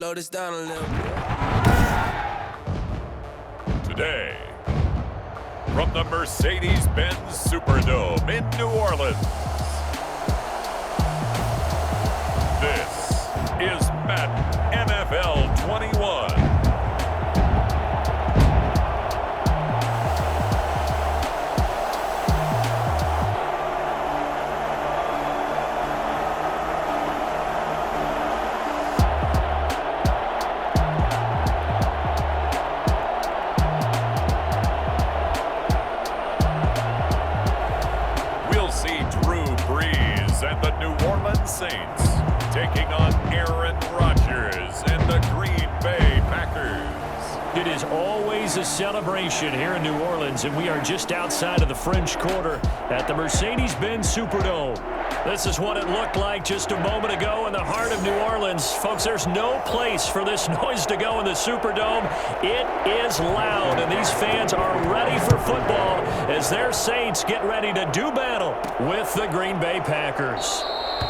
Slow this down a little. Today, from the Mercedes-Benz Superdome in New Orleans, this is Madden NFL 21. And the New Orleans Saints taking on Aaron Rodgers and the Green Bay Packers. It is always a celebration here in New Orleans, and we are just outside of the French Quarter at the Mercedes-Benz Superdome. This is what it looked like just a moment ago in the heart of New Orleans. Folks, there's no place for this noise to go in the Superdome. It is loud, and these fans are ready for football as their Saints get ready to do battle with the Green Bay Packers.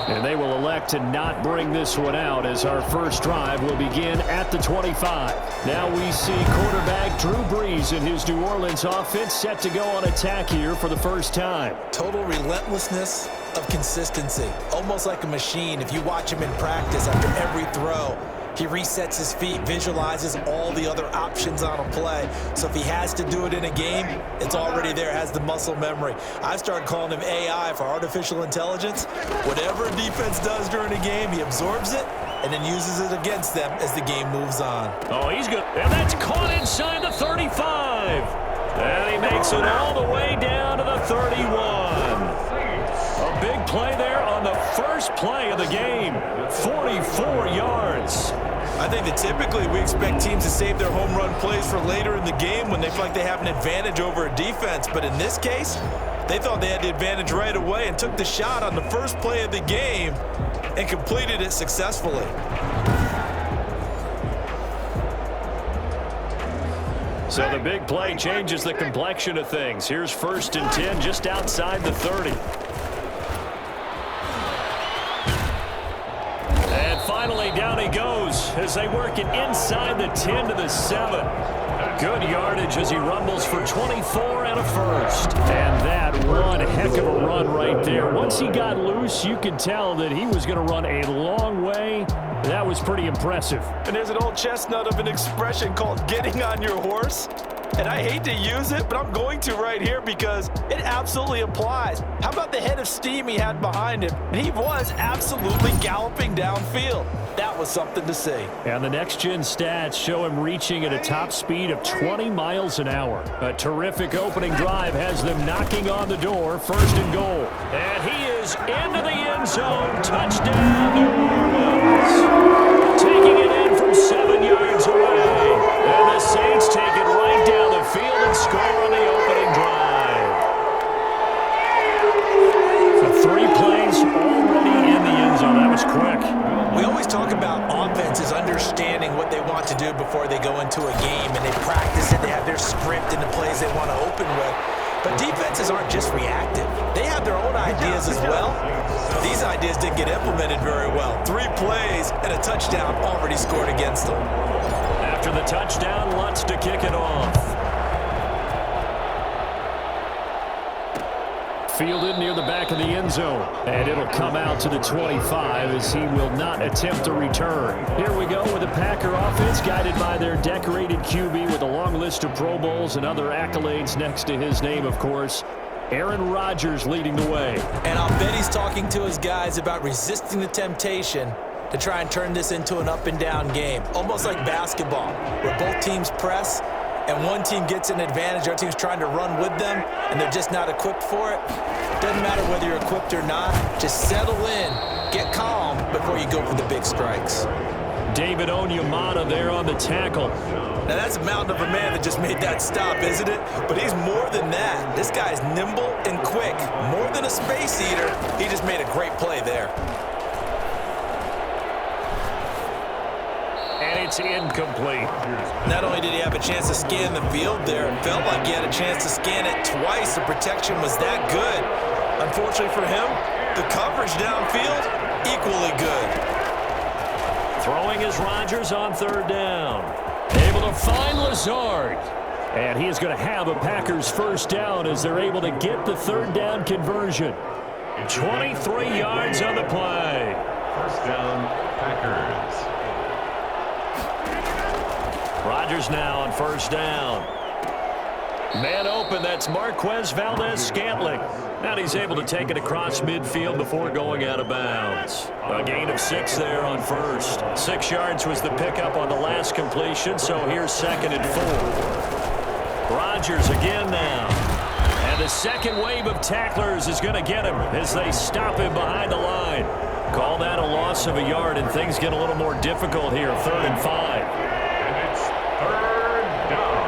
And they will elect to not bring this one out as our first drive will begin at the 25. Now we see quarterback Drew Brees and his New Orleans offense set to go on attack here for the first time. Total relentlessness of consistency, almost like a machine. If you watch him in practice after every throw, he resets his feet, visualizes all the other options on a play. So if he has to do it in a game, it's already there, has the muscle memory. I started calling him AI for artificial intelligence. Whatever a defense does during a game, he absorbs it and then uses it against them as the game moves on. Oh, he's good. And that's caught inside the 35. And he makes it all the way down to the 31. A big play there on the first play of the game. 44 yards. I think that typically we expect teams to save their home run plays for later in the game when they feel like they have an advantage over a defense. But in this case, they thought they had the advantage right away and took the shot on the first play of the game and completed it successfully. So the big play changes the complexion of things. Here's 1st and 10 just outside the 30. Finally, down he goes as they work it inside the 10 to the 7. Good yardage as he rumbles for 24 and a first. And that one heck of a run right there. Once he got loose, you could tell that he was going to run a long way. That was pretty impressive. And there's an old chestnut of an expression called getting on your horse. And I hate to use it, but I'm going to right here because it absolutely applies. How about the head of steam he had behind him? And he was absolutely galloping downfield. That was something to see. And the next-gen stats show him reaching at a top speed of 20 miles an hour. A terrific opening drive has them knocking on the door, 1st and goal. And he is into the end zone. Touchdown, New Orleans. Taking it in from 7 yards away. And the Saints take it right down the field and score on the opening drive. So 3 plays already in the end zone. That was quick. We always talk about offenses understanding what they want to do before they go into a game, and they practice it. They have their script and the plays they want to open with. But defenses aren't just reactive. They have their own ideas as well. These ideas didn't get implemented very well. 3 plays and a touchdown already scored against them. After the touchdown, Lutz to kick it off. Fielded near the back of the end zone. And it'll come out to the 25 as he will not attempt to return. Here we go with the Packer offense guided by their decorated QB with a long list of Pro Bowls and other accolades next to his name, of course. Aaron Rodgers leading the way. And I'll bet he's talking to his guys about resisting the temptation to try and turn this into an up-and-down game. Almost like basketball, where both teams press, and one team gets an advantage, our team's trying to run with them, and they're just not equipped for it. Doesn't matter whether you're equipped or not. Just settle in, get calm before you go for the big strikes. David Onyemata there on the tackle. Now that's a mountain of a man that just made that stop, isn't it? But he's more than that. This guy's nimble and quick. More than a space eater, he just made a great play there. And it's incomplete. Not only did he have a chance to scan the field there, it felt like he had a chance to scan it twice. The protection was that good. Unfortunately for him, the coverage downfield, equally good. Throwing is Rodgers on third down. Able to find Lazard. And he is going to have a Packers first down as they're able to get the third down conversion. 23 yards on the play. First down, Packers. Rodgers now on first down. Man open, that's Marquez Valdez-Scantling. Now he's able to take it across midfield before going out of bounds. A gain of 6 there on first. 6 yards was the pickup on the last completion, so here's 2nd and 4. Rodgers again now. And the second wave of tacklers is going to get him as they stop him behind the line. Call that a loss of a yard, and things get a little more difficult here. 3rd and 5. And it's 3rd down.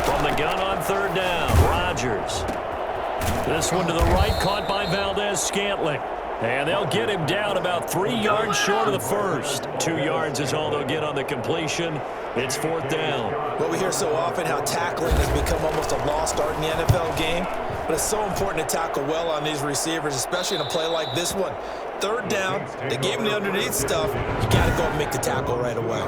From the gun on 3rd down, Rodgers. This one to the right, caught by Valdez-Scantling. And they'll get him down about 3 yards short of the first. 2 yards is all they'll get on the completion. It's 4th down. Well, we hear so often how tackling has become almost a lost art in the NFL game. But it's so important to tackle well on these receivers, especially in a play like this one. 3rd down, they gave him the underneath stuff. You got to go and make the tackle right away.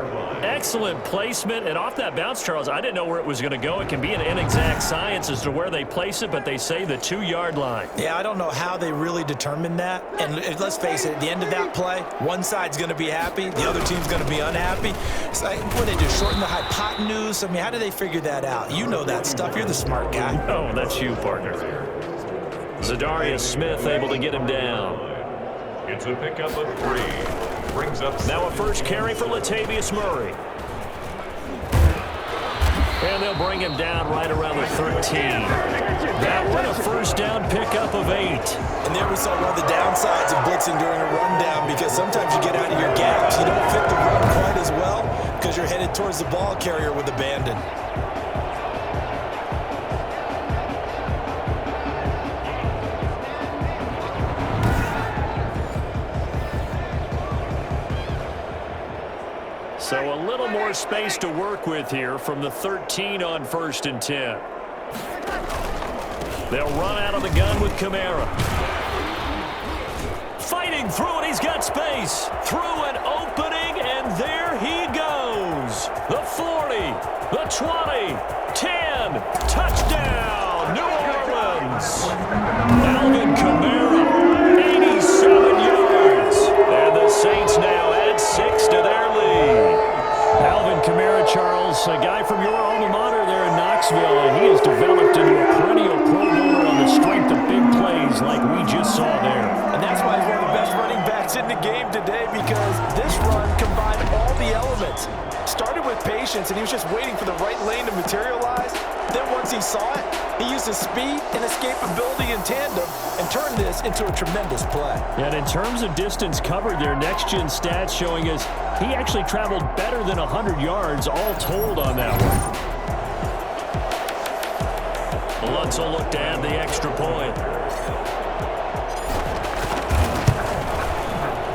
Excellent placement. And off that bounce, Charles, I didn't know where it was going to go. It can be an inexact science as to where they place it, but they say the 2-yard line. Yeah, I don't know how they really determined that. And let's face it, at the end of that play, one side's going to be happy, the other team's going to be unhappy. It's like, what they do, shorten the hypotenuse? I mean, how do they figure that out? You know that stuff. You're the smart guy. Oh, that's you, partner. Zadarius Smith able to get him down. It's a pickup of 3. Brings up now a first carry for Latavius Murray. And they'll bring him down right around the 13. That one a first down pickup of 8. And there we saw one of the downsides of blitzing during a rundown, because sometimes you get out of your gaps. You don't fit the run quite as well because you're headed towards the ball carrier with abandon. So a little more space to work with here from the 13 on 1st and 10. They'll run out of the gun with Kamara. Fighting through it, he's got space. Through an opening, and there he goes. The 40, the 20, 10, touchdown, New Orleans. Alvin Kamara, 87 yards. And the Saints now add 6 to their lead. Alvin Kamara, Charles, a guy from your alma mater there in Knoxville, and he has developed into a perennial Pro Bowler on the strength of big plays like we just saw there. And that's why he's one of the best running backs in the game today, because this run combined all the elements. Started with patience, and he was just waiting for the right lane to materialize. Then once he saw it, he used his speed and escapability in tandem and turned this into a tremendous play. And in terms of distance covered, their next-gen stats showing us he actually traveled better than 100 yards all told on that one. Lutz will look to add the extra point.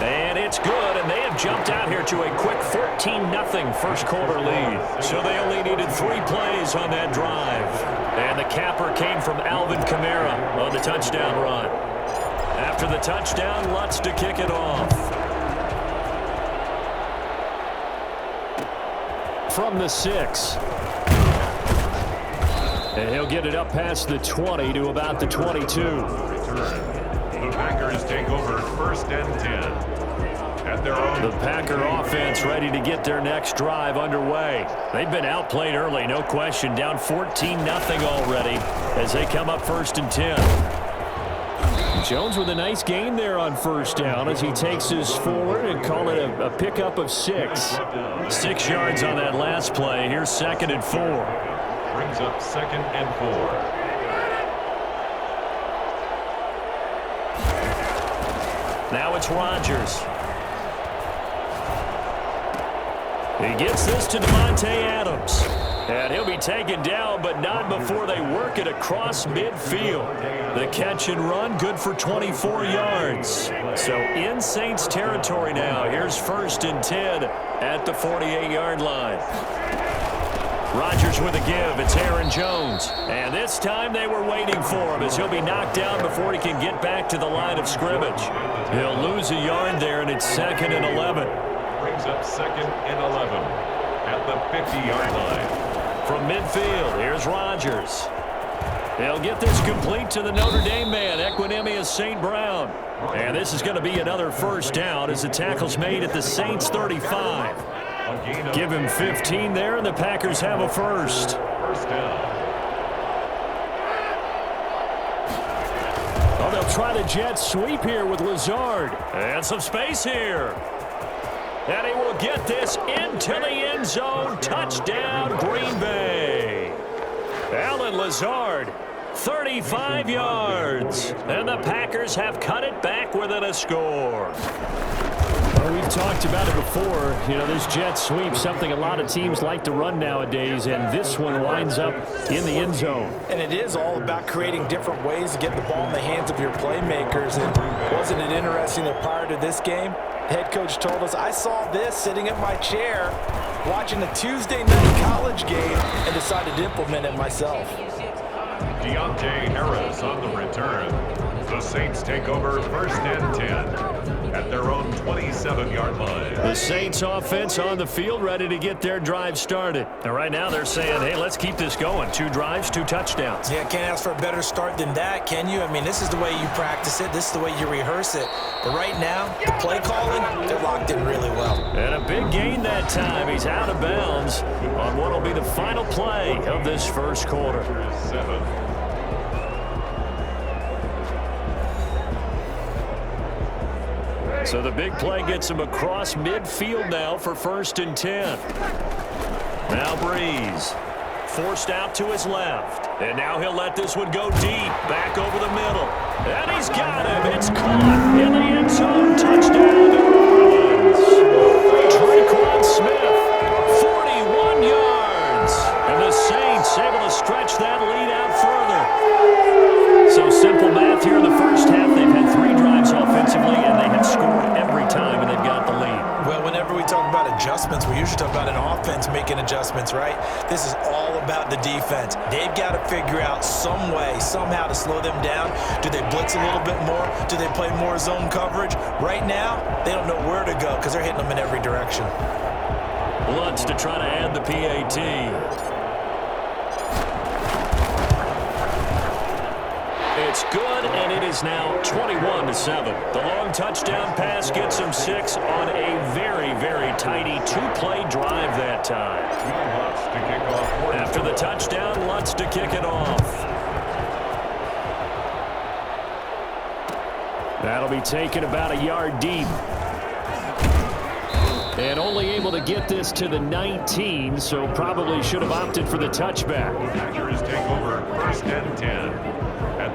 And it's good, and they have jumped out here to a quick 14-0 first quarter lead. So they only needed 3 plays on that drive. And the capper came from Alvin Kamara on the touchdown run. After the touchdown, Lutz to kick it off. From the 6. And he'll get it up past the 20 to about the 22. The Packers take over 1st and 10. At their own. The Packer offense ready to get their next drive underway. They've been outplayed early, no question. Down 14-0 already as they come up 1st and 10. Jones with a nice gain there on 1st down as he takes his forward and call it a pickup of 6. 6 yards on that last play. Here's 2nd and 4. Brings up 2nd and 4. Now it's Rodgers. He gets this to Devontae Adams. And he'll be taken down, but not before they work it across midfield. The catch and run, good for 24 yards. So in Saints territory now. Here's 1st and 10 at the 48-yard line. Rodgers with a give. It's Aaron Jones. And this time they were waiting for him as he'll be knocked down before he can get back to the line of scrimmage. He'll lose a yard there, and it's 2nd and 11. Brings up 2nd and 11 at the 50-yard line. From midfield, here's Rodgers. They'll get this complete to the Notre Dame man, Equinemius St. Brown. And this is going to be another first down as the tackle's made at the Saints 35. Give him 15 there, and the Packers have a first. First down. Oh, they'll try the jet sweep here with Lazard. And some space here. And he will get this into the end zone. Touchdown, Green Bay. Alan Lazard, 35 yards. And the Packers have cut it back within a score. Well, we've talked about it before. You know, this jet sweep, something a lot of teams like to run nowadays, and this one winds up in the end zone. And it is all about creating different ways to get the ball in the hands of your playmakers. And wasn't it interesting that prior to this game, the head coach told us, I saw this sitting in my chair watching a Tuesday night college game and decided to implement it myself. Deontay Harris on the return. The Saints take over 1st and 10 at their own 27-yard line. The Saints offense on the field ready to get their drive started. And right now they're saying, hey, let's keep this going. 2 drives, 2 touchdowns. Yeah, can't ask for a better start than that, can you? I mean, this is the way you practice it. This is the way you rehearse it. But right now, the play calling, they're locked in really well. And a big gain that time. He's out of bounds on what will be the final play of this first quarter. 7. So the big play gets him across midfield now for 1st and 10. Now Breeze. Forced out to his left. And now he'll let this one go deep. Back over the middle. And he's got him. It's caught in the end zone. Touchdown New Orleans. Tre'Quan Smith, 41 yards. And the Saints able to stretch that lead out further. So simple math here in the first half. They've had 3 drives offensively, and they have scored every time, and they've got the lead. Well, whenever we talk about adjustments, we usually talk about an offense making adjustments, right? This is all about the defense. They've got to figure out some way, somehow to slow them down. Do they blitz a little bit more? Do they play more zone coverage? Right now, they don't know where to go because they're hitting them in every direction. Lutz to try to add the PAT. It's good, and it is now 21-7. The long touchdown pass gets him 6 on a very, very tidy 2-play drive that time. After the touchdown, Lutz to kick it off. That'll be taken about a yard deep. And only able to get this to the 19, so probably should have opted for the touchback. Packers take over 1st and 10.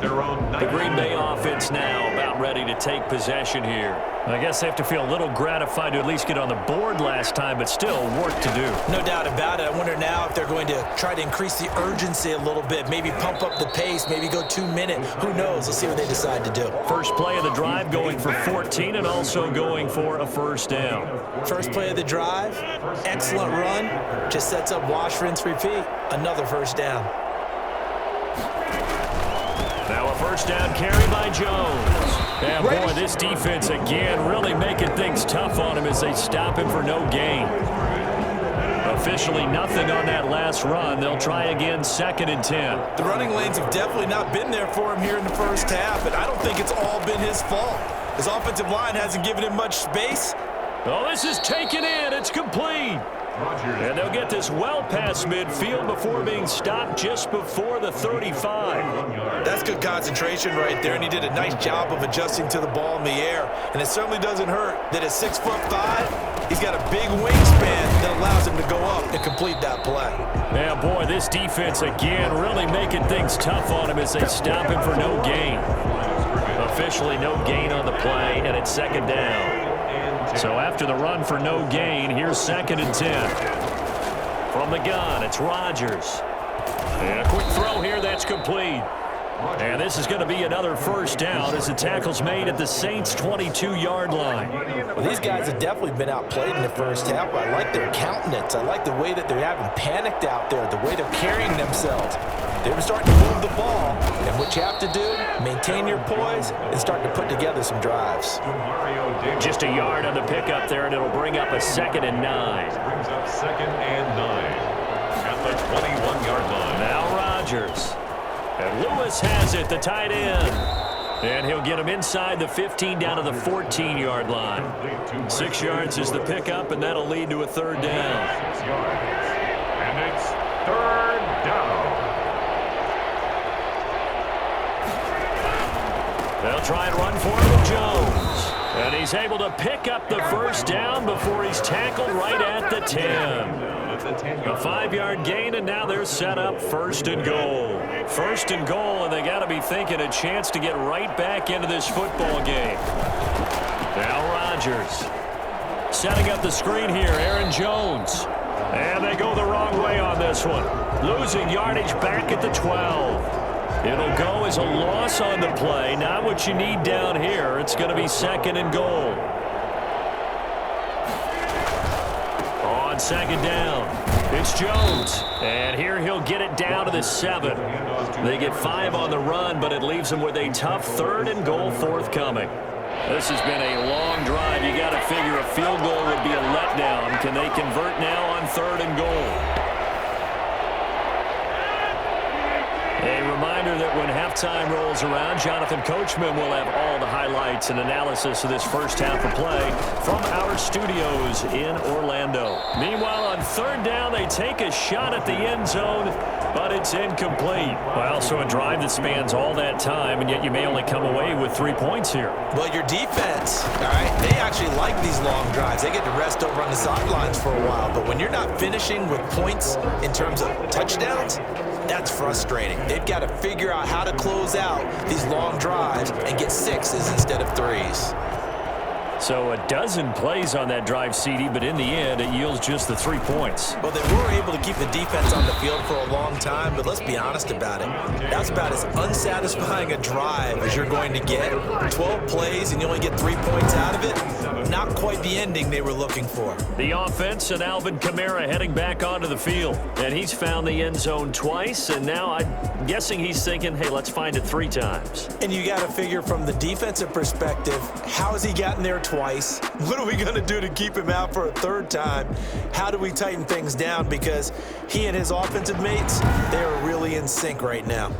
Their own the Green Bay offense now about ready to take possession here. I guess they have to feel a little gratified to at least get on the board last time, but still work to do. No doubt about it. I wonder now if they're going to try to increase the urgency a little bit, maybe pump up the pace, maybe go 2-minute. Who knows? Let's see what they decide to do. First play of the drive going for 14 and also going for a first down. First play of the drive, excellent run, just sets up wash, rinse, repeat. Another first down. Now a first down carry by Jones. And boy, this defense again really making things tough on him as they stop him for no gain. Officially nothing on that last run. They'll try again 2nd and 10. The running lanes have definitely not been there for him here in the first half, and I don't think it's all been his fault. His offensive line hasn't given him much space. Oh, this is taken in. It's complete. And they'll get this well past midfield before being stopped just before the 35. That's good concentration right there, and he did a nice job of adjusting to the ball in the air. And it certainly doesn't hurt that at 6'5", he's got a big wingspan that allows him to go up and complete that play. Yeah, boy, this defense again really making things tough on him as they stop him for no gain. Officially no gain on the play, and it's 2nd down. So after the run for no gain, here's 2nd and 10. From the gun, it's Rodgers. And a quick throw here that's complete. And this is going to be another first down as the tackle's made at the Saints' 22-yard line. Well, these guys have definitely been outplayed in the first half. I like their countenance. I like the way that they haven't panicked out there, the way they're carrying themselves. They're starting to move the ball, and what you have to do, maintain your poise and start to put together some drives. Just a yard on the pickup there, and it'll bring up a 2nd and 9. Brings up 2nd and 9 at the 21-yard line. Now Rodgers. And Lewis has it, the tight end. And he'll get him inside the 15 down to the 14-yard line. 6 yards is the pickup, and that'll lead to a 3rd down. 6 yards. And it's 3rd down. They'll try and run for it with Jones. And he's able to pick up the first down before he's tackled right at the 10. A 5-yard gain, and now they're set up 1st and goal. 1st and goal, and they got to be thinking a chance to get right back into this football game. Now Rodgers. Setting up the screen here, Aaron Jones. And they go the wrong way on this one. Losing yardage back at the 12. It'll go as a loss on the play. Not what you need down here. It's going to be 2nd and goal. On 2nd down, it's Jones. And here he'll get it down to the 7. They get 5 on the run, but it leaves them with a tough 3rd and goal forthcoming. This has been a long drive. You got to figure a field goal would be a letdown. Can they convert now on 3rd and goal? A reminder that when halftime rolls around, Jonathan Coachman will have all the highlights and analysis of this first half of play from our studios in Orlando. Meanwhile, on 3rd down, they take a shot at the end zone, but it's incomplete. Well, so a drive that spans all that time, and yet you may only come away with 3 points here. Well, your defense, all right, they actually like these long drives. They get to rest over on the sidelines for a while, but when you're not finishing with points in terms of touchdowns, that's frustrating. They've got to figure out how to close out these long drives and get 6s instead of 3s. So a dozen plays on that drive, CD, but in the end, it yields just the 3 points. Well, they were able to keep the defense on the field for a long time, but let's be honest about it. That's about as unsatisfying a drive as you're going to get. 12 plays and you only get 3 points out of it. Not quite the ending they were looking for. The offense and Alvin Kamara heading back onto the field. And he's found the end zone twice, and now I'm guessing he's thinking, hey, let's find it 3 times. And you got to figure from the defensive perspective, how has he gotten there twice? What are we going to do to keep him out for a 3rd time? How do we tighten things down? Because he and his offensive mates, they are really in sync right now.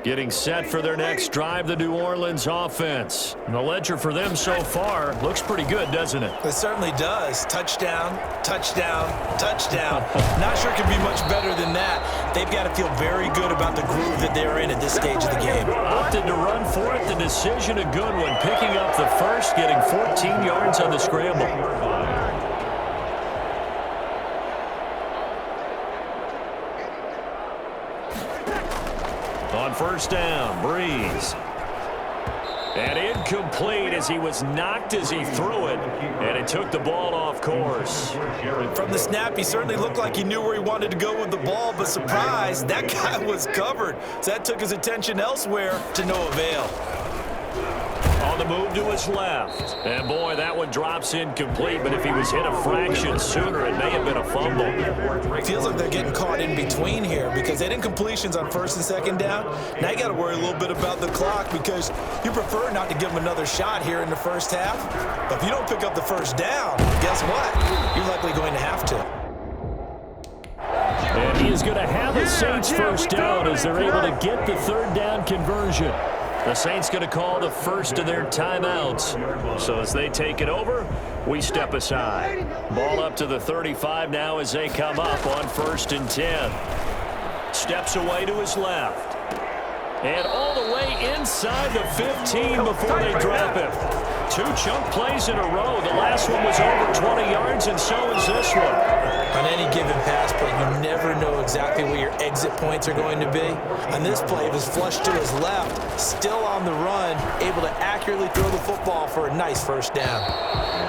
Getting set for their next drive, the New Orleans offense. And the ledger for them so far looks pretty good, doesn't it? It certainly does. Touchdown, touchdown, touchdown. Not sure it can be much better than that. They've got to feel very good about the groove that they're in at this stage of the game. Opted to run for it. The decision a good one. Picking up the first, getting 14 yards on the scramble. On 1st down, Breeze. And incomplete as he was knocked as he threw it, and it took the ball off course. From the snap, he certainly looked like he knew where he wanted to go with the ball, but surprise, that guy was covered. So that took his attention elsewhere to no avail. On the move to his left. And boy, that one drops incomplete, but if he was hit a fraction sooner, it may have been a fumble. Feels like they're getting caught in between here because they had incompletions on 1st and 2nd down. Now you got to worry a little bit about the clock because you prefer not to give them another shot here in the first half. But if you don't pick up the 1st down, guess what? You're likely going to have to. And he is going to have the Saints 1st down as they're able to get the 3rd down conversion. The Saints going to call the first of their timeouts. So as they take it over, we step aside. Ball up to the 35 now as they come up on 1st and 10. Steps away to his left. And all the way inside the 15 before they drop him. 2 chunk plays in a row. The last one was over 20 yards, and so is this one. On any given pass play, you never know exactly where your exit points are going to be. On this play, it was flushed to his left, still on the run, able to accurately throw the football for a nice first down.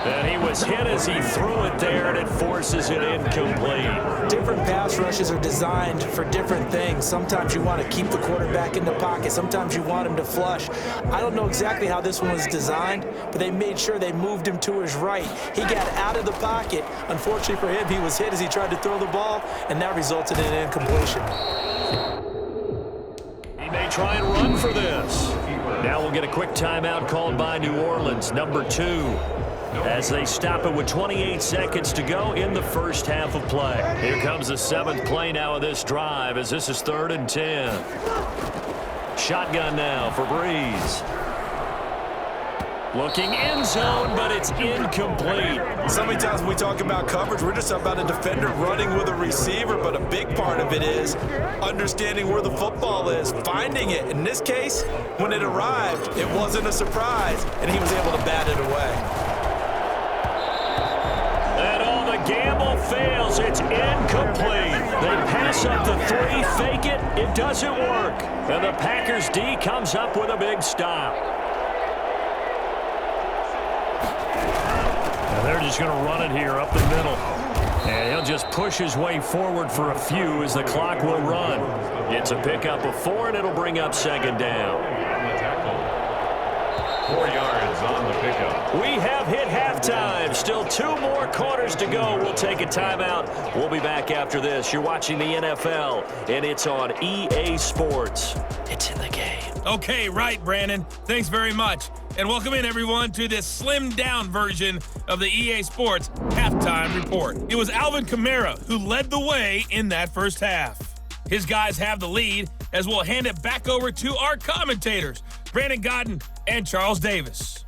And he was hit as he threw it there, and it forces it incomplete. Different pass rushes are designed for different things. Sometimes you want to keep the quarterback in the pocket. Sometimes you want him to flush. I don't know exactly how this one was designed, but they made sure they moved him to his right. He got out of the pocket. Unfortunately for him, he was hit as he tried to throw the ball, and that resulted in an incompletion. He may try and run for this. Now we'll get a quick timeout called by New Orleans, number 2, as they stop it with 28 seconds to go in the first half of play. Here comes the 7th play now of this drive, as this is 3rd and 10. Shotgun now for Breeze. Looking end zone, but it's incomplete. So many times when we talk about coverage, we're just about a defender running with a receiver, but a big part of it is understanding where the football is, finding it. In this case, when it arrived, it wasn't a surprise, and he was able to bat it away. And all the gamble fails. It's incomplete. They pass up the 3, fake it. It doesn't work. And the Packers D comes up with a big stop. They're just going to run it here up the middle. And he'll just push his way forward for a few as the clock will run. It's a pickup of 4, and it'll bring up 2nd down. 4 yards on the pickup. We have hit halftime. Still 2 more quarters to go. We'll take a timeout. We'll be back after this. You're watching the NFL, and it's on EA Sports. It's in the game. Okay, right, Brandon. Thanks very much. And welcome in, everyone, to this slimmed-down version of the EA Sports Halftime Report. It was Alvin Kamara who led the way in that first half. His guys have the lead as we'll hand it back over to our commentators, Brandon Godden and Charles Davis.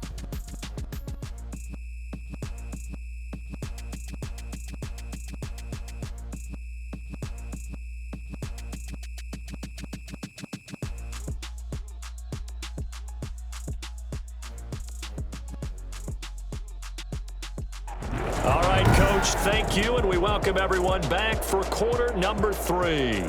All right, Coach, thank you, and we welcome everyone back for quarter number 3.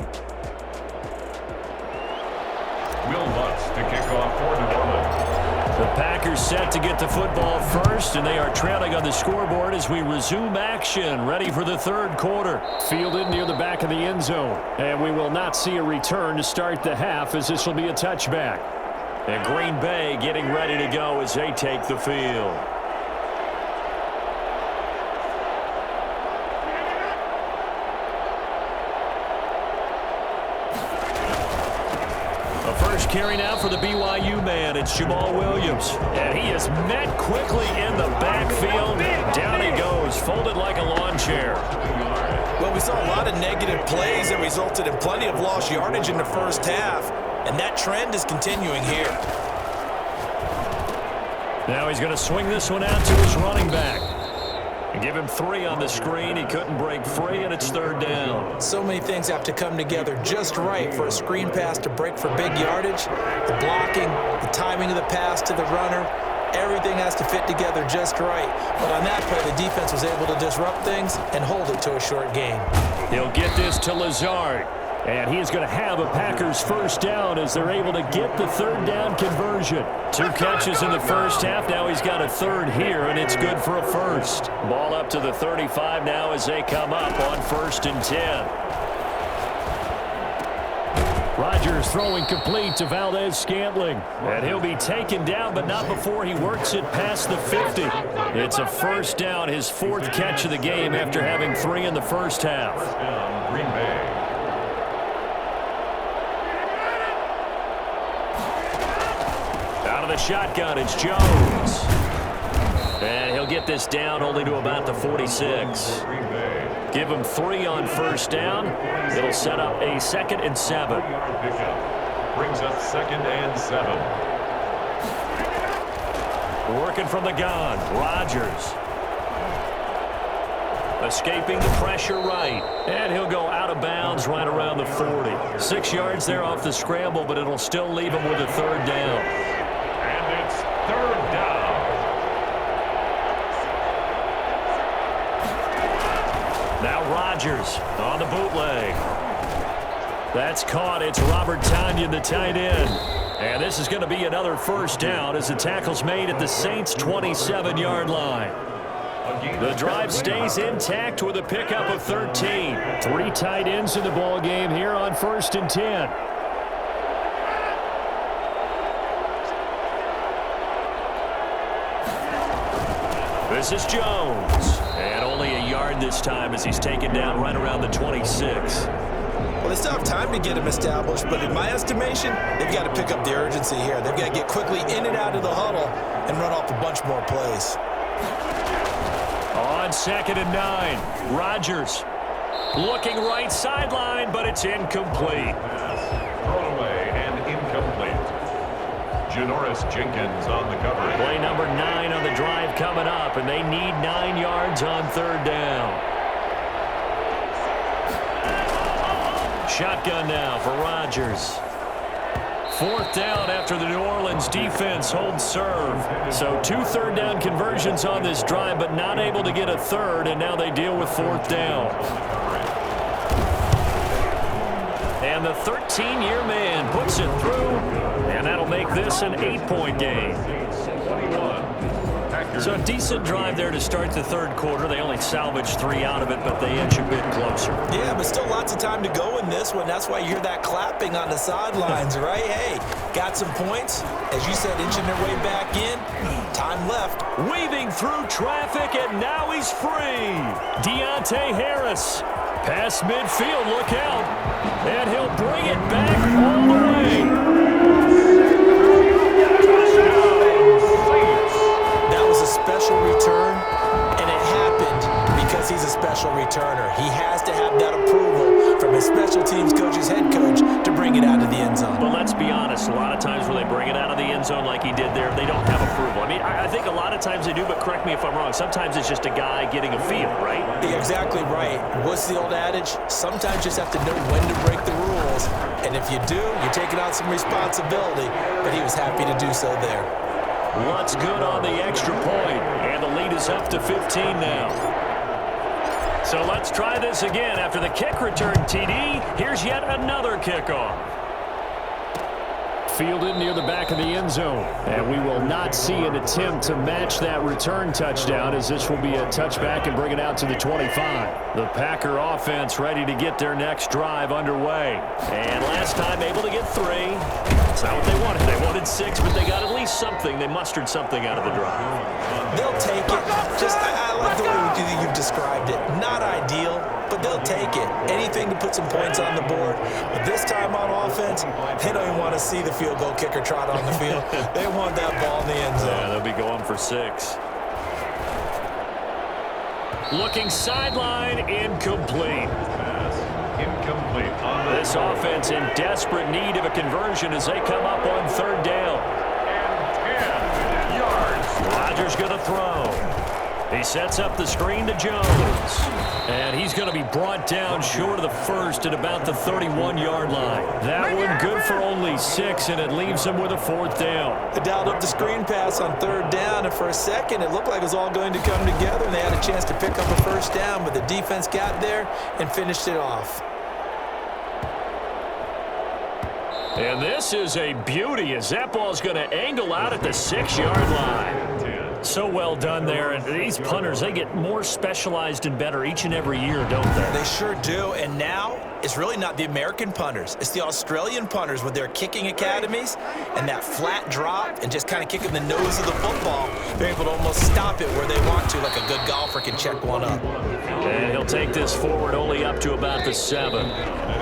Will Lutz to kick off for New Orleans. The Packers set to get the football first, and they are trailing on the scoreboard as we resume action, ready for the 3rd quarter. Fielded near the back of the end zone, and we will not see a return to start the half, as this will be a touchback. And Green Bay getting ready to go as they take the field. Carry now for the BYU man. It's Jamal Williams. And he is met quickly in the backfield. Down he goes, folded like a lawn chair. Well, we saw a lot of negative plays that resulted in plenty of lost yardage in the first half, and that trend is continuing here. Now he's going to swing this one out to his running back. And give him 3 on the screen. He couldn't break free, and it's 3rd down. So many things have to come together just right for a screen pass to break for big yardage. The blocking, the timing of the pass to the runner, everything has to fit together just right. But on that play, the defense was able to disrupt things and hold it to a short game. He'll get this to Lazard. And he is going to have a Packers first down as they're able to get the 3rd down conversion. 2 catches in the first half. Now he's got a 3rd here, and it's good for a first. Ball up to the 35 now as they come up on 1st and 10. Rodgers throwing complete to Valdez-Scantling. And he'll be taken down, but not before he works it past the 50. It's a first down, his 4th catch of the game after having 3 in the first half. Green Bay. Out of the shotgun, it's Jones. And he'll get this down only to about the 46. Give him 3 on first down. It'll set up a 2nd and 7. Brings up 2nd and 7. Working from the gun, Rodgers. Escaping the pressure right. And he'll go out of bounds right around the 40. 6 yards there off the scramble, but it'll still leave him with a 3rd down. And it's 3rd down. Rodgers on the bootleg. That's caught. It's Robert Tonyan, the tight end. And this is going to be another first down as the tackle's made at the Saints' 27-yard line. The drive stays intact with a pickup of 13. 3 tight ends in the ball game here on 1st and 10. This is Jones. And only a yard this time as he's taken down right around the 26. Well, they still have time to get him established, but in my estimation, they've got to pick up the urgency here. They've got to get quickly in and out of the huddle and run off a bunch more plays. On 2nd and 9, Rodgers looking right sideline, but it's incomplete. Thrown away and incomplete. Janoris Jenkins on the cover. Play number 9 on the drive coming up, and they need 9 yards on 3rd down. Shotgun now for Rodgers. 4th down after the New Orleans defense holds serve. So 2 3rd down conversions on this drive, but not able to get a 3rd, and now they deal with 4th down. And the 13-year man puts it through, and that'll make this an 8-point game. So a decent drive there to start the 3rd quarter. They only salvaged 3 out of it, but they edge a bit closer. Yeah, but still lots of time to go in this one. That's why you hear that clapping on the sidelines, right? Hey, got some points. As you said, inching their way back in. Time left. Weaving through traffic, and now he's free. Deontay Harris. Past midfield, look out. And he'll bring it back all the way. Special return, and it happened because he's a special returner. He has to have that approval from his special teams coach's head coach to bring it out of the end zone. But let's be honest, a lot of times when they bring it out of the end zone like he did there, they don't have approval. I mean, I think a lot of times they do, but correct me if I'm wrong. Sometimes it's just a guy getting a feel, right? Yeah, exactly right. What's the old adage? Sometimes you just have to know when to break the rules, and if you do, you're taking on some responsibility, but he was happy to do so there. What's good on the extra point, and the lead is up to 15 now. So let's try this again. After the kick return TD, here's yet another kickoff. Fielded near the back of the end zone. And we will not see an attempt to match that return touchdown, as this will be a touchback and bring it out to the 25. The Packer offense ready to get their next drive underway. And last time able to get 3. That's not what they wanted. They wanted 6, but they got at least something. They mustered something out of the drive. They'll take it. I like the way you've described it. Not ideal, but they'll take it. Anything to put some points on the board. But this time on offense, they don't even want to see the field goal kicker trot on the field. They want that ball in the end zone. Yeah, they'll be going for 6. Looking sideline, incomplete. Incomplete. This offense in desperate need of a conversion as they come up on 3rd down. And 10 yards. Rodgers going to throw. He sets up the screen to Jones. And he's going to be brought down short of the first at about the 31-yard line. That one good for only 6, and it leaves him with a 4th down. They dialed up the screen pass on 3rd down, and for a second it looked like it was all going to come together, and they had a chance to pick up a 1st down, but the defense got there and finished it off. And this is a beauty as that ball's going to angle out at the 6-yard line. So well done there, and these punters, they get more specialized and better each and every year, don't they? They sure do, and now it's really not the American punters. It's the Australian punters with their kicking academies and that flat drop and just kind of kicking the nose of the football. They're able to almost stop it where they want to, like a good golfer can check one up. And he'll take this forward only up to about the 7.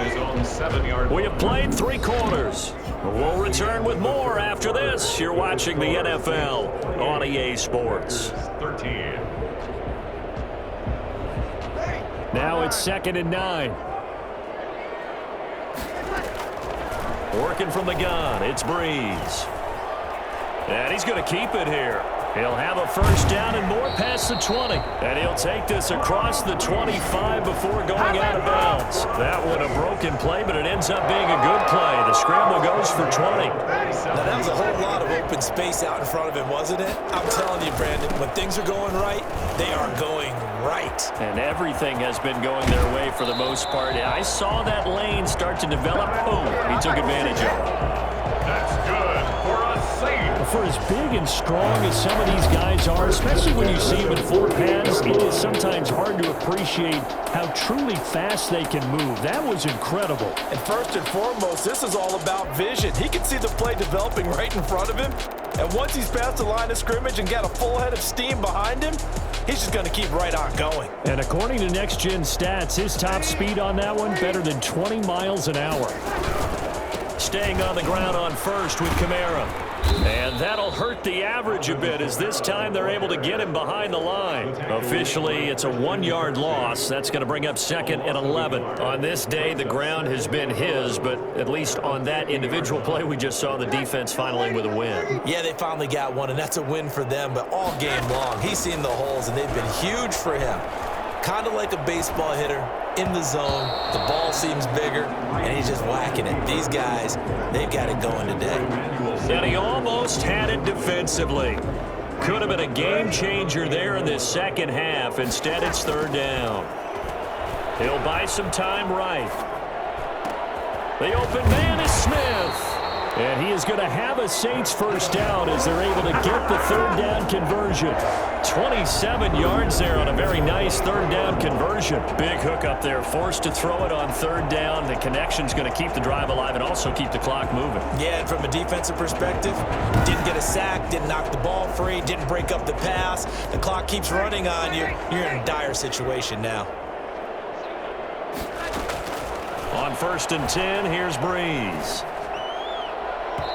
His own 7-yard. We have played 3 quarters. We'll return with more after this. You're watching the NFL on EA Sports. 13. Now it's 2nd and 9. Working from the gun, it's Breeze. And he's going to keep it here. He'll have a 1st down and more past the 20. And he'll take this across the 25 before going out of bounds. That one a broken play, but it ends up being a good play. The scramble goes for 20. Now, that was a whole lot of what open space out in front of him, wasn't it? I'm telling you, Brandon, when things are going right, they are going right. And everything has been going their way for the most part. I saw that lane start to develop. Boom, he took advantage of it. That's good for a save. For as big and strong as some of these guys are, especially when you see them in full pads, it is sometimes hard to appreciate how truly fast they can move. That was incredible. And first and foremost, this is all about vision. He can see the play developing right in front of him. And once he's past the line of scrimmage and got a full head of steam behind him, he's just going to keep right on going. And according to Next Gen Stats, his top speed on that one, better than 20 miles an hour. Staying on the ground on first with Kamara. And that'll hurt the average a bit as this time they're able to get him behind the line. Officially, it's a 1-yard loss. That's going to bring up 2nd and 11. On this day, the ground has been his, but at least on that individual play, we just saw the defense finally with a win. Yeah, they finally got one, and that's a win for them, but all game long, he's seen the holes, and they've been huge for him. Kind of like a baseball hitter in the zone. The ball seems bigger, and he's just whacking it. These guys, they've got it going today. And he almost had it defensively. Could have been a game changer there in this second half. Instead, it's 3rd down. He'll buy some time right. The open man is Smith. And he is going to have a Saints first down as they're able to get the 3rd down conversion. 27 yards there on a very nice 3rd down conversion. Big hook up there, forced to throw it on 3rd down. The connection's going to keep the drive alive and also keep the clock moving. Yeah, and from a defensive perspective, didn't get a sack, didn't knock the ball free, didn't break up the pass. The clock keeps running on you. You're in a dire situation now. On 1st and 10, here's Breeze.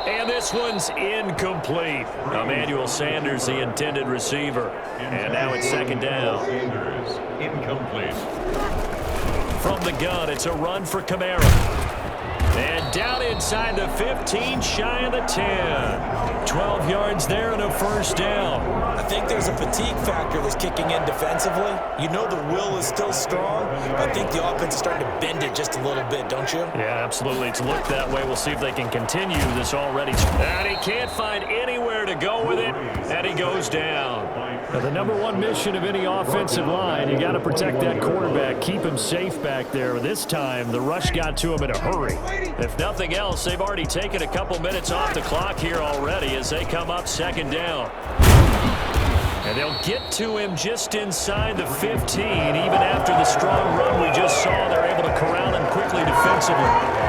And this one's incomplete. Emmanuel Sanders, the intended receiver. And now it's 2nd down. Incomplete. From the gun, it's a run for Kamara. And down inside the 15, shy of the 10. 12 yards there and a first down. I think there's a fatigue factor that's kicking in defensively. You know the will is still strong, but I think the offense is starting to bend it just a little bit, don't you? Yeah, absolutely. It's looked that way. We'll see if they can continue this already. And he can't find anywhere to go with it, and he goes down. Now, the #1 mission of any offensive line, you got to protect that quarterback, keep him safe back there. This time, the rush got to him in a hurry. If nothing else, they've already taken a couple minutes off the clock here already as they come up 2nd down. And they'll get to him just inside the 15. Even after the strong run we just saw, they're able to corral him quickly defensively.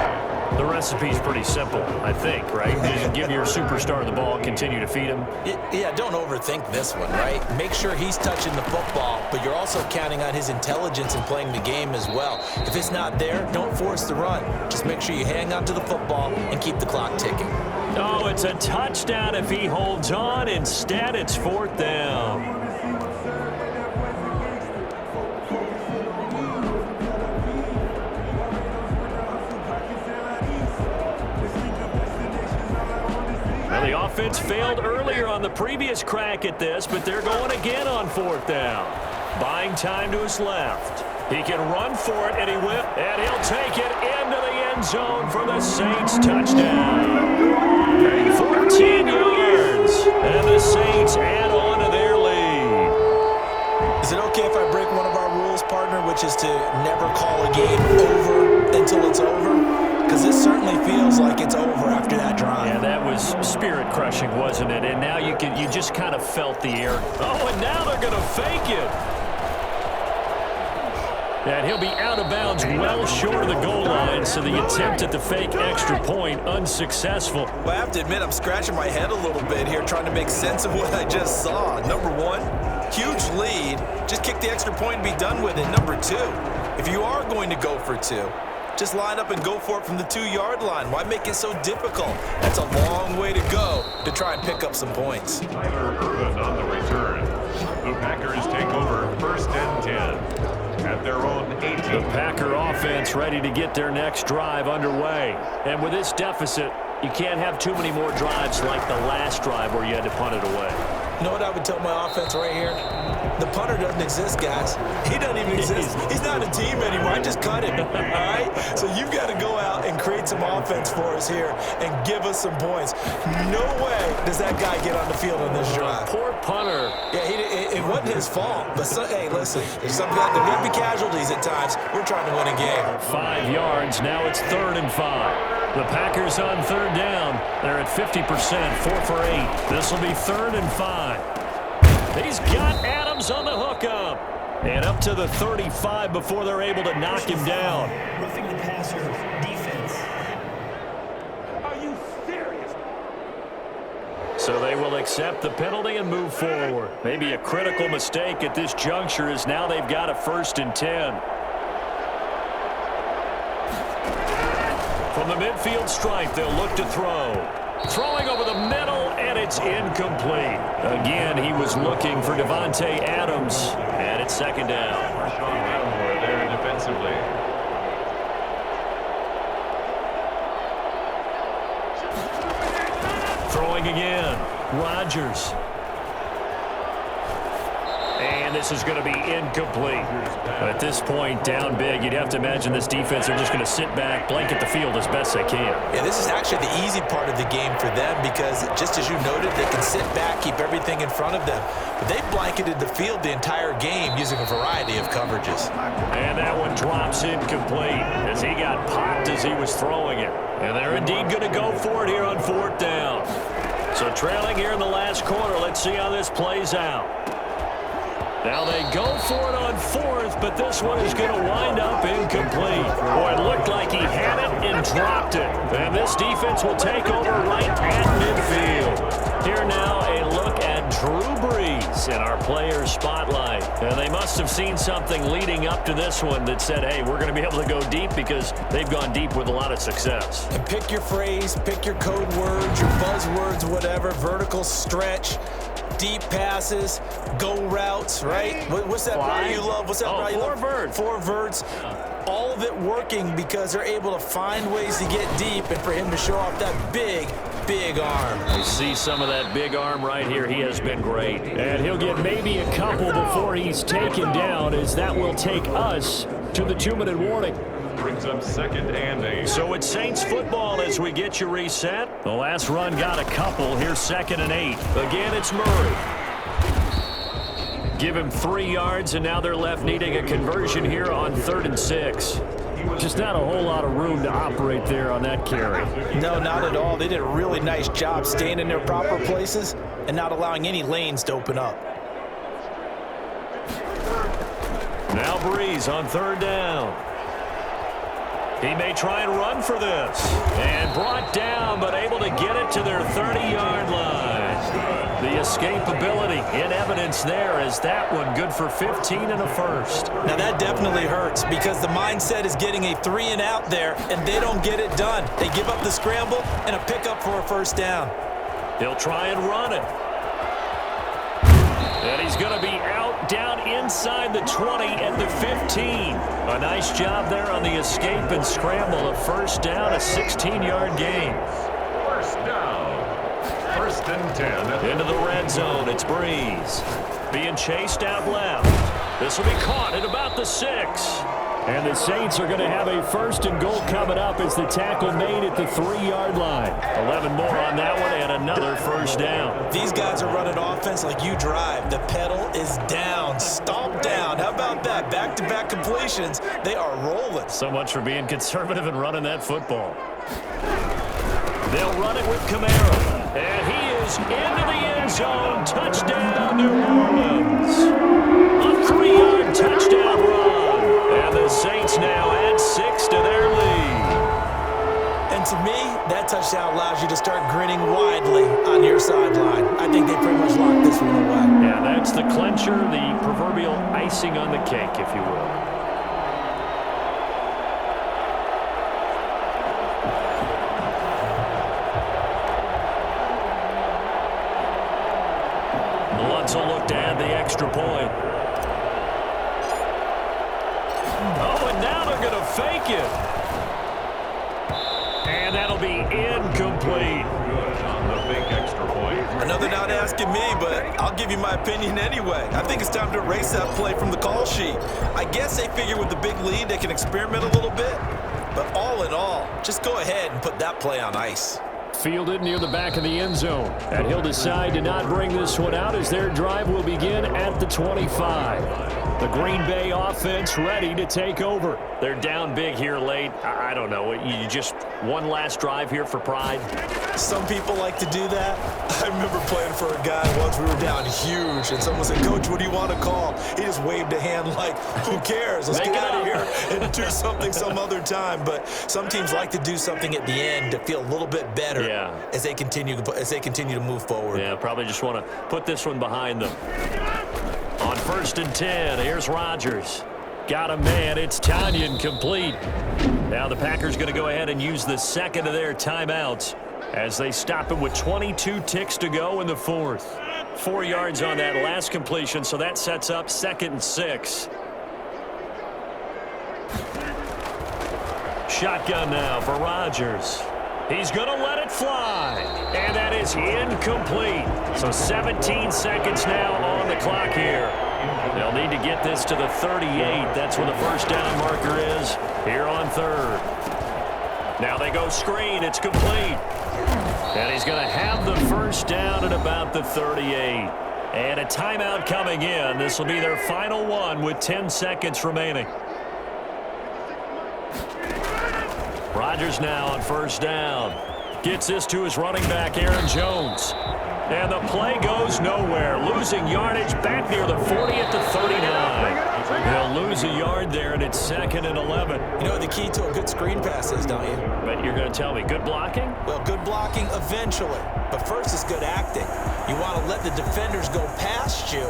The recipe's pretty simple, I think, right? Just give your superstar the ball, continue to feed him. Yeah, don't overthink this one, right? Make sure he's touching the football, but you're also counting on his intelligence in playing the game as well. If it's not there, don't force the run. Just make sure you hang on to the football and keep the clock ticking. Oh, it's a touchdown if he holds on. Instead, it's 4th down. Well, the offense failed earlier on the previous crack at this, but they're going again on 4th down. Buying time to his left. He can run for it, and he will. And he'll take it into the end zone for the Saints touchdown. 14 yards, and the Saints add on to their lead. Is it okay if I break one of our rules, partner, which is to never call a game over until it's over? Because this certainly feels like it's over after that drive. Yeah, that was spirit-crushing, wasn't it? And now you just kind of felt the air. Oh, and now they're going to fake it. And he'll be out of bounds well short of the goal line, so the attempt at the fake extra point unsuccessful. Well, I have to admit, I'm scratching my head a little bit here trying to make sense of what I just saw. Number one, huge lead. Just kick the extra point and be done with it. Number two, if you are going to go for two, just line up and go for it from the 2-yard line. Why make it so difficult? That's a long way to go to try and pick up some points. Tyler Irvin on the return. The Packers take over 1st and 10. At their own 18. The Packer offense ready to get their next drive underway. And with this deficit, you can't have too many more drives like the last drive where you had to punt it away. You know what I would tell my offense right here? The punter doesn't exist, guys. He doesn't even exist. He's not a team anymore. I just cut him, all right? So you've got to go out and create some offense for us here and give us some points. No way does that guy get on the field on this drive. Poor punter. Yeah, it wasn't his fault. But, hey, listen, there's got to be casualties at times. We're trying to win a game. 5 yards. Now it's 3rd and 5. The Packers on 3rd down. They're at 50%, 4 for 8. This will be 3rd and 5. He's got Adams on the hookup. And up to the 35 before they're able to knock him down. Roughing the passer, defense. Are you serious? So they will accept the penalty and move forward. Maybe a critical mistake at this juncture is now they've got a 1st and 10. From the midfield stripe, they'll look to throw. Throwing over the middle, and it's incomplete. Again, he was looking for Devontae Adams, and it's 2nd down. We're there defensively. Throwing again, Rodgers. And this is going to be incomplete. At this point, down big, you'd have to imagine this defense are just going to sit back, blanket the field as best they can. Yeah, this is actually the easy part of the game for them because, just as you noted, they can sit back, keep everything in front of them. But they blanketed the field the entire game using a variety of coverages. And that one drops incomplete as he got popped as he was throwing it. And they're indeed going to go for it here on 4th down. So trailing here in the last quarter, let's see how this plays out. Now they go for it on 4th, but this one is going to wind up incomplete. Boy, it looked like he had it and dropped it. And this defense will take over right at midfield. Here now a look at Drew Brees in our players' spotlight. And they must have seen something leading up to this one that said, hey, we're going to be able to go deep because they've gone deep with a lot of success. And pick your phrase, pick your code words, your buzzwords, whatever, vertical stretch, deep passes, go routes, right? What's that route you love? What's that route you love? 4 verts. 4 verts. All of it working because they're able to find ways to get deep and for him to show off that big, big arm. You see some of that big arm right here. He has been great. And he'll get maybe a couple before he's taken down, as that will take us to the 2-minute warning. Brings up 2nd and 8. So it's Saints football as we get you reset. The last run got a couple. Here's 2nd and 8. Again, it's Murray. Give him 3 yards, and now they're left needing a conversion here on 3rd and 6. Just not a whole lot of room to operate there on that carry. No, not at all. They did a really nice job staying in their proper places and not allowing any lanes to open up. Now Brees on 3rd down. He may try and run for this. And brought down, but able to get it to their 30-yard line. The escapability in evidence there as that one good for 15 and a 1st. Now that definitely hurts because the mindset is getting a 3 and out there, and they don't get it done. They give up the scramble and a pickup for a 1st down. He'll try and run it. And he's going to be out down inside the 20 at the 15. A nice job there on the escape and scramble. A 1st down, a 16-yard gain. 1st down. 1st and 10. Into the red zone, it's Brees. Being chased out left. This will be caught at about the 6. And the Saints are going to have a 1st and goal coming up as the tackle made at the 3-yard line. 11 more on that one and another 1st down. These guys are running offense like you drive. The pedal is down, stomp down. How about that? Back-to-back completions. They are rolling. So much for being conservative and running that football. They'll run it with Kamara. And he is into the end zone. Touchdown, New Orleans. A 3-yard touchdown run. And the Saints now add 6 to their lead. And to me, that touchdown allows you to start grinning widely on your sideline. I think they pretty much locked this one away. Yeah, that's the clincher, the proverbial icing on the cake, if you will. Lutz will look to add the extra point. Oh, and now they're going to fake it. And that'll be incomplete. Good on the big extra point. Another not asking me, but I'll give you my opinion anyway. I think it's time to erase that play from the call sheet. I guess they figure with the big lead they can experiment a little bit. But all in all, just go ahead and put that play on ice. Fielded near the back of the end zone. And he'll decide to not bring this one out as their drive will begin at the 25. The Green Bay offense ready to take over. They're down big here late. I don't know. You just one last drive here for pride? Some people like to do that. I remember playing for a guy once. We were down huge, and someone said, "Coach, what do you want to call?" He just waved a hand like, who cares? Let's get out of here and do something some other time. But some teams like to do something at the end to feel a little bit better as they continue to move forward. Yeah, probably just want to put this one behind them. On 1st and 10, here's Rodgers. Got a man. It's Tanyan complete. Now the Packers going to go ahead and use the second of their timeouts as they stop him with 22 ticks to go in the fourth. 4 yards on that last completion, so that sets up 2nd and 6. Shotgun now for Rodgers. He's going to let it fly, and that is incomplete. So 17 seconds now on the clock here. They'll need to get this to the 38. That's where the first down marker is here on 3rd. Now they go screen. It's complete. And he's going to have the first down at about the 38. And a timeout coming in. This will be their final one with 10 seconds remaining. Rodgers now on 1st down. Gets this to his running back, Aaron Jones. And the play goes nowhere. Losing yardage back near the 40 at the 39. He'll lose a yard there, and it's 2nd and 11. You know what the key to a good screen pass is, don't you? But you're going to tell me, good blocking? Well, good blocking eventually. But first is good acting. You want to let the defenders go past you,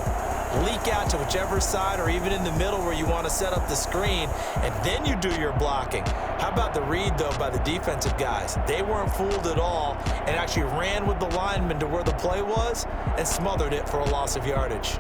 leak out to whichever side or even in the middle where you want to set up the screen, and then you do your blocking. How about the read, though, by the defensive guys? They weren't fooled at all and actually ran with the lineman to where the play was and smothered it for a loss of yardage.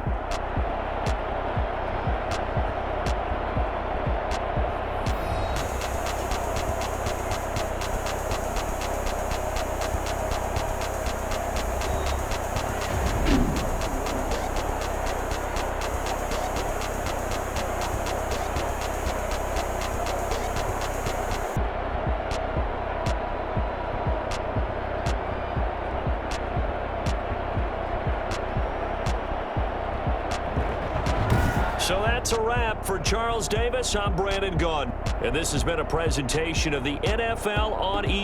So that's a wrap for Charles Davis. I'm Brandon Gaudin, and this has been a presentation of the NFL on EA.